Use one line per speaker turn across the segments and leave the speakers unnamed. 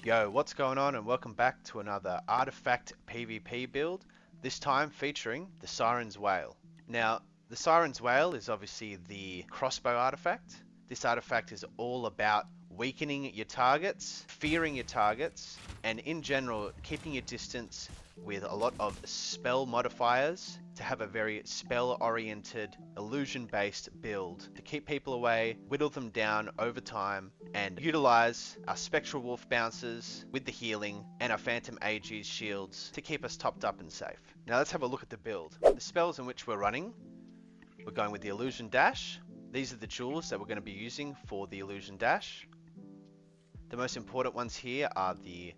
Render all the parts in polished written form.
Yo, what's going on, and welcome back to another Artifact PvP build, this time featuring the Siren's Wail. Now, the Siren's Wail is obviously the Crossbow artifact. This artifact is all about weakening your targets, fearing your targets, and in general, keeping your distance with a lot of spell modifiers to have a very spell-oriented, illusion-based build to keep people away, whittle them down over time, and utilize our Spectral Wolf bounces with the healing and our Phantom Aegis shields to keep us topped up and safe. Now let's have a look at the build. The spells in which we're running, we're going with the Illusion Dash. These are the jewels that we're going to be using for the Illusion Dash. The most important ones here are the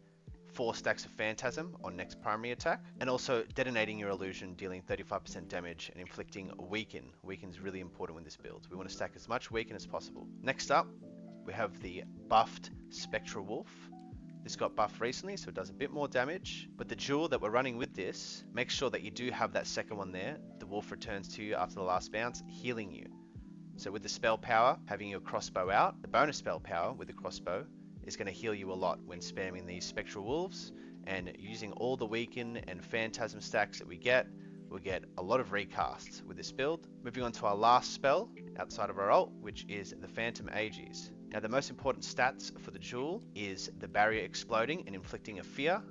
4 stacks of Phantasm on next primary attack, and also detonating your illusion, dealing 35% damage and inflicting Weaken. Weaken is really important with this build. We want to stack as much Weaken as possible. Next up, we have the buffed Spectral Wolf. This got buffed recently, so it does a bit more damage, but the jewel that we're running with this, make sure that you do have that second one there. The wolf returns to you after the last bounce, healing you. So with the spell power, having your crossbow out, the bonus spell power with the crossbow is going to heal you a lot when spamming these Spectral Wolves, and using all the Weaken and Phantasm stacks that we get, we'll get a lot of recasts with this build. Moving on to our last spell outside of our ult, which is the Phantom Aegis. Now the most important stats for the jewel is the barrier exploding and inflicting a fear.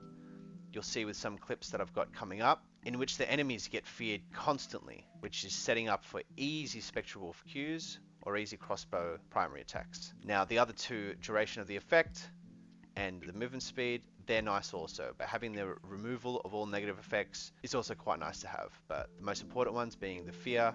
You'll see with some clips that I've got coming up, in which the enemies get feared constantly, which is setting up for easy Spectral Wolf Qs or easy crossbow primary attacks. Now the other two, duration of the effect and the movement speed, they're nice also, but having the removal of all negative effects is also quite nice to have, but the most important ones being the fear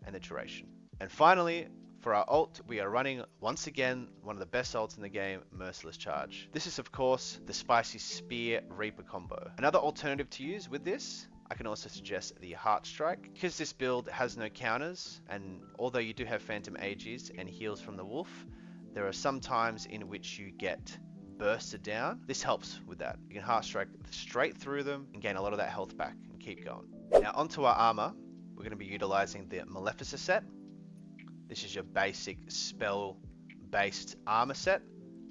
and the duration. And finally, for our ult, we are running, once again, one of the best ults in the game, Merciless Charge. This is, of course, the Spicy Spear Reaper combo. Another alternative to use with this, I can also suggest the Heart Strike. Because this build has no counters, and although you do have Phantom Aegis and heals from the wolf, there are some times in which you get bursted down. This helps with that. You can Heart Strike straight through them and gain a lot of that health back and keep going. Now onto our armor, we're going to be utilizing the Maleficent set. This is your basic spell-based armor set.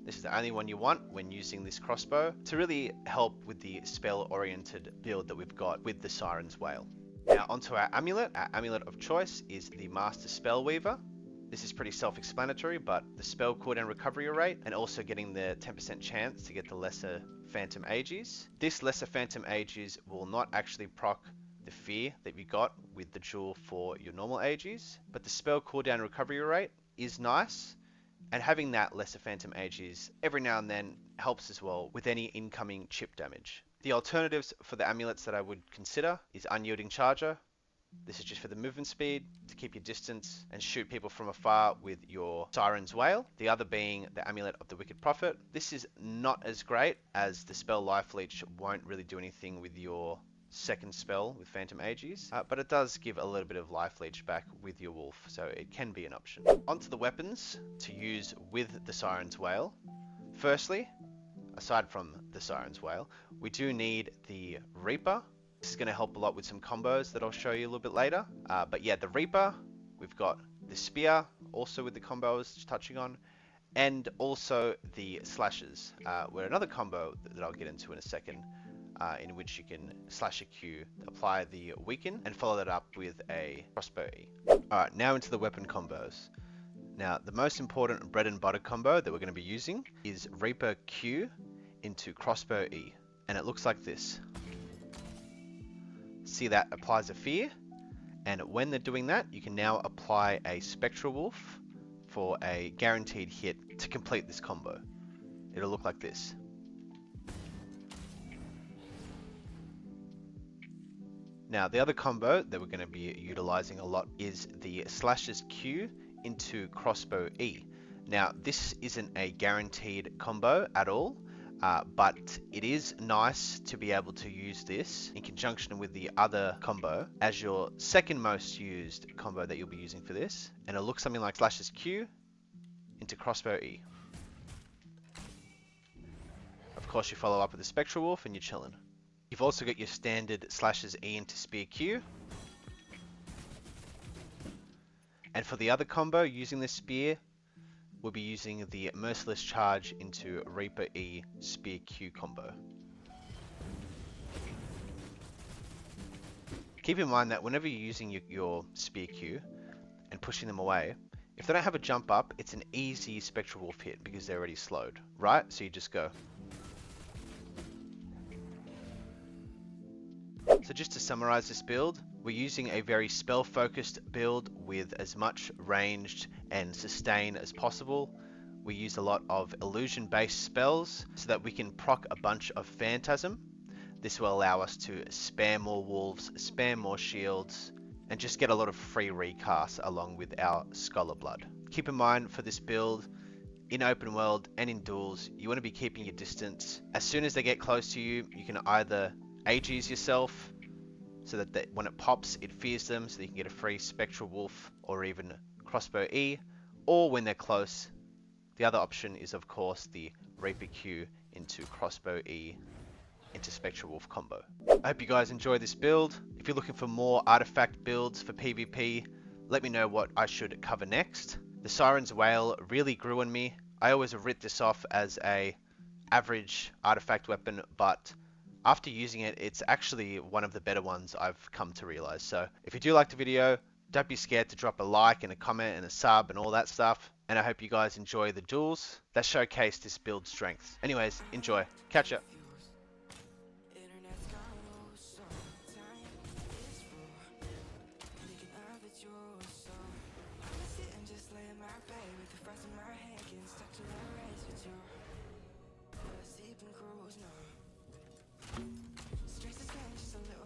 This is the only one you want when using this crossbow to really help with the spell-oriented build that we've got with the Siren's Wail. Now onto our amulet. Our amulet of choice is the Master Spellweaver. This is pretty self-explanatory, but the spell cooldown recovery rate and also getting the 10% chance to get the lesser Phantom Aegis. This lesser Phantom Aegis will not actually proc the fear that you got with the jewel for your normal Aegis, but the spell cooldown recovery rate is nice. And having that lesser Phantom Aegis every now and then helps as well with any incoming chip damage. The alternatives for the amulets that I would consider is Unyielding Charger. This is just for the movement speed, to keep your distance and shoot people from afar with your Siren's Wail. The other being the Amulet of the Wicked Prophet. This is not as great as the spell Life Leech won't really do anything with your second spell with Phantom Aegis, but it does give a little bit of life leech back with your wolf, so it can be an option. Onto the weapons to use with the Siren's Wail. Firstly, aside from the Siren's Wail, we do need the Reaper. This is going to help a lot with some combos that I'll show you a little bit later, but yeah, the Reaper, we've got the Spear, also with the combo I was just touching on, and also the Slashes, where another combo that I'll get into in a second, in which you can slash a Q, apply the Weaken, and follow that up with a Crossbow E. Alright, now into the weapon combos. Now, the most important bread and butter combo that we're going to be using is Reaper Q into Crossbow E, and it looks like this. See, that applies a fear, and when they're doing that, you can now apply a Spectral Wolf for a guaranteed hit to complete this combo. It'll look like this. Now, the other combo that we're going to be utilizing a lot is the Slashes Q into Crossbow E. Now, this isn't a guaranteed combo at all, but it is nice to be able to use this in conjunction with the other combo as your second most used combo that you'll be using for this. And it'll look something like Slashes Q into Crossbow E. Of course, you follow up with the Spectral Wolf and you're chilling. You've also got your standard Slashes E into Spear Q. And for the other combo, using this spear, we'll be using the Merciless Charge into Reaper E Spear Q combo. Keep in mind that whenever you're using your Spear Q and pushing them away, if they don't have a jump up, it's an easy Spectral Wolf hit because they're already slowed, right? So you just go. So just to summarize this build, we're using a very spell-focused build with as much ranged and sustain as possible. We use a lot of illusion-based spells so that we can proc a bunch of phantasm. This will allow us to spam more wolves, spam more shields, and just get a lot of free recasts along with our Scholar Blood. Keep in mind for this build, in open world and in duels, you want to be keeping your distance. As soon as they get close to you, you can either Aegis yourself, so that when it pops, it fears them, so that you can get a free Spectral Wolf or even Crossbow E, or when they're close, the other option is of course the Reaper Q into Crossbow E into Spectral Wolf combo. I hope you guys enjoy this build. If you're looking for more artifact builds for PvP, let me know what I should cover next. The Siren's Wail really grew on me. I always writ this off as a average artifact weapon, but after using it, it's actually one of the better ones I've come to realize. So if you do like the video, don't be scared to drop a like and a comment and a sub and all that stuff. And I hope you guys enjoy the duels that showcase this build strength. Anyways, enjoy. Catch ya.
Stress is getting just a little